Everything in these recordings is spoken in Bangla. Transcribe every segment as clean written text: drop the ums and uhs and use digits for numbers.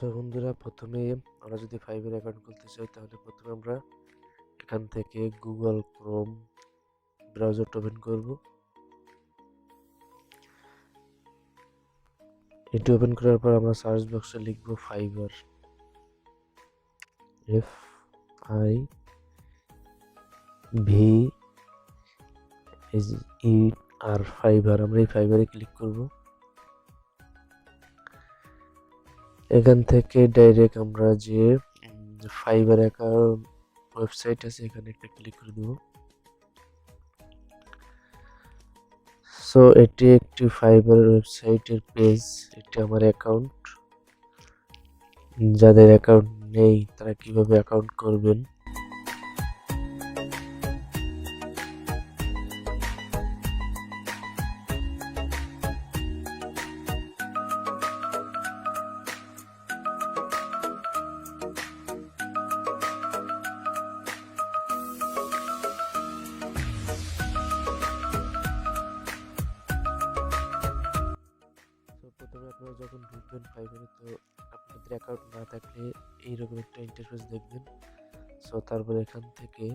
সো বন্ধুরা, প্রথমে আমরা যদি ফাইবার অ্যাকাউন্ট খুলতে চাই তাহলে প্রথমে আমরা এখান থেকে গুগল ক্রোম ব্রাউজারটা ওপেন করব। এটি ওপেন করার পর আমরা সার্চ বক্সে লিখব ফাইবার, FIVER, ফাইবার। আমরা এই ফাইবারে ক্লিক করব। এখান থেকে ডাইরেক্ট আমরা যে ফাইবার অ্যাকাউন্ট ওয়েবসাইট আছে এখানে একটা ক্লিক করে দেব। সো এটি একটি ফাইবার ওয়েবসাইটের পেজ। এটি আমার অ্যাকাউন্ট। যাদের অ্যাকাউন্ট নেই তারা কিভাবে অ্যাকাউন্ট করবেন। প্রথমে আপনারা যখন ঢুকবেন ফাইবারে, তো আপনাদের অ্যাকাউন্ট না থাকলে এইরকম একটা ইন্টারফেস দেখবেন। সো তারপরে এখান থেকে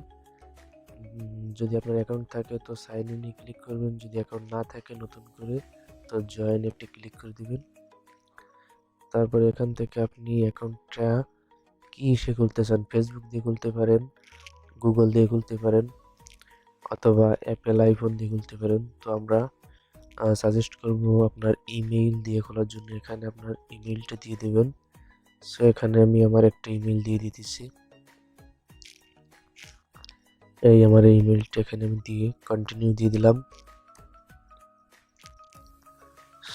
যদি আপনার অ্যাকাউন্ট থাকে তো সাইন ইনে ক্লিক করবেন, যদি অ্যাকাউন্ট না থাকে নতুন করে তো জয়েন একটি ক্লিক করে দিবেন। তারপরে এখান থেকে আপনি অ্যাকাউন্টটা কি ইসে খুলতে চান, ফেসবুক দিয়ে খুলতে পারেন, গুগল দিয়ে খুলতে পারেন, অথবা অ্যাপেল আইফোন দিয়ে খুলতে পারেন। তো আমরা সাজেস্ট করব আপনার ইমেইল দিয়ে খোলার জন্য। এখানে আপনার ইমেইলটা দিয়ে দেবেন। সো এখানে আমি আমার একটা ইমেইল দিয়ে দিতেছি। এই আমার এই ইমেইলটা এখানে আমি দিয়ে কন্টিনিউ দিয়ে দিলাম।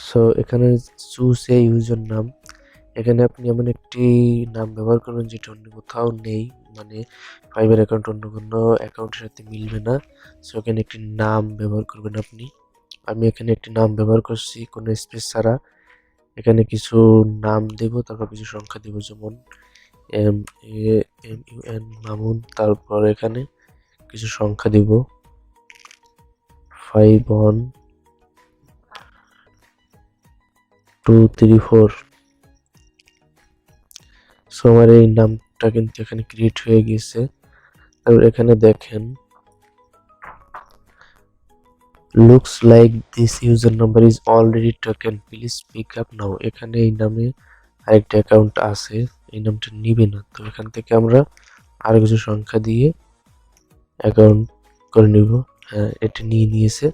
সো এখানে চুজ এ ইউজার নাম, এখানে আপনি এমন একটি নাম ব্যবহার করবেন যেটা অন্য কোথাও নেই, মানে ফাইবার অ্যাকাউন্ট অন্য কোনো অ্যাকাউন্টের সাথে মিলবে না। সো এখানে একটি নাম ব্যবহার করবেন আপনি। আমি এখানে একটি নাম ব্যবহার করছি কোনো স্পেস ছাড়া। এখানে কিছু নাম দেব, তারপর কিছু সংখ্যা দেব, যেমন MAMUN মামুন। তারপর এখানে কিছু সংখ্যা দিব, 512334। সো আমার এই নামটা কিন্তু এখানে ক্রিয়েট হয়ে গেছে। তারপর এখানে দেখেন, looks like this user number is already taken, please pick up now. এখানে এই নামে আরেকটা অ্যাকাউন্ট আছে, এই নামটা নিবে না। তো এখান থেকে আমরা আরো কিছু সংখ্যা দিয়ে অ্যাকাউন্ট করে নিব। হ্যাঁ, এটা নিয়ে নিয়েছে।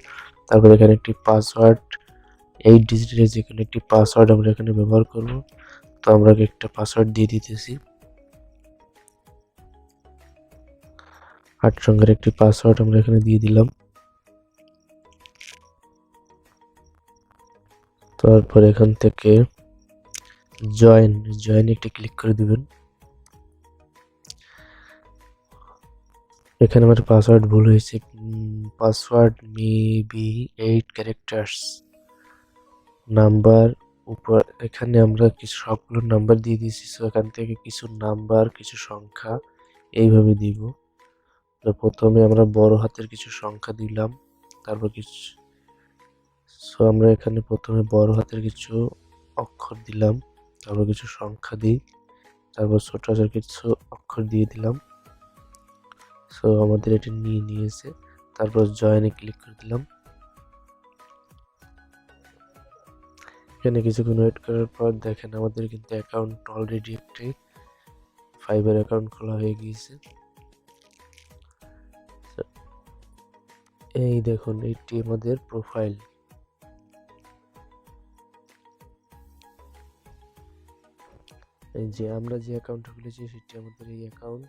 তারপর এখানে একটি পাসওয়ার্ড, 8 ডিজিটের যে কোনো একটি পাসওয়ার্ড আমরা এখানে ব্যবহার করব। তো আমরা একটা পাসওয়ার্ড দিয়ে দিতেছি, 8 সংখ্যার একটি পাসওয়ার্ড আমরা এখানে দিয়ে দিলাম। তারপর এখান থেকে জয়েন একটি ক্লিক করে দিবেন। এখানে আমার পাসওয়ার্ড ভুল হয়েছে। Password maybe 8 characters. নাম্বার উপর, এখানে আমরা কিছু সবগুলো নাম্বার দিয়ে দিয়েছি। সো এখান থেকে কিছু নাম্বার, কিছু সংখ্যা এইভাবে দিব। তো প্রথমে আমরা বড় হাতের কিছু সংখ্যা দিলাম, তারপর কিছু, সো আমরা এখানে প্রথমে বড় হাতের কিছু অক্ষর দিলাম, তারপর কিছু সংখ্যা দিই, তারপর ছোট হাতের কিছু অক্ষর দিয়ে দিলাম। সো আমাদের এটা নিয়ে নিয়েছে। তারপর জয়েনে ক্লিক করে দিলাম। এখানে কিছুক্ষণ ওয়েট করার পর দেখেন আমাদের কিন্তু অ্যাকাউন্ট অলরেডি একটি ফাইবার অ্যাকাউন্ট খোলা হয়ে গিয়েছে। এই দেখুন, এটি আমাদের প্রোফাইল। এই যে আমরা যে অ্যাকাউন্টটা খুলেছি সেটি আমাদের এই অ্যাকাউন্ট।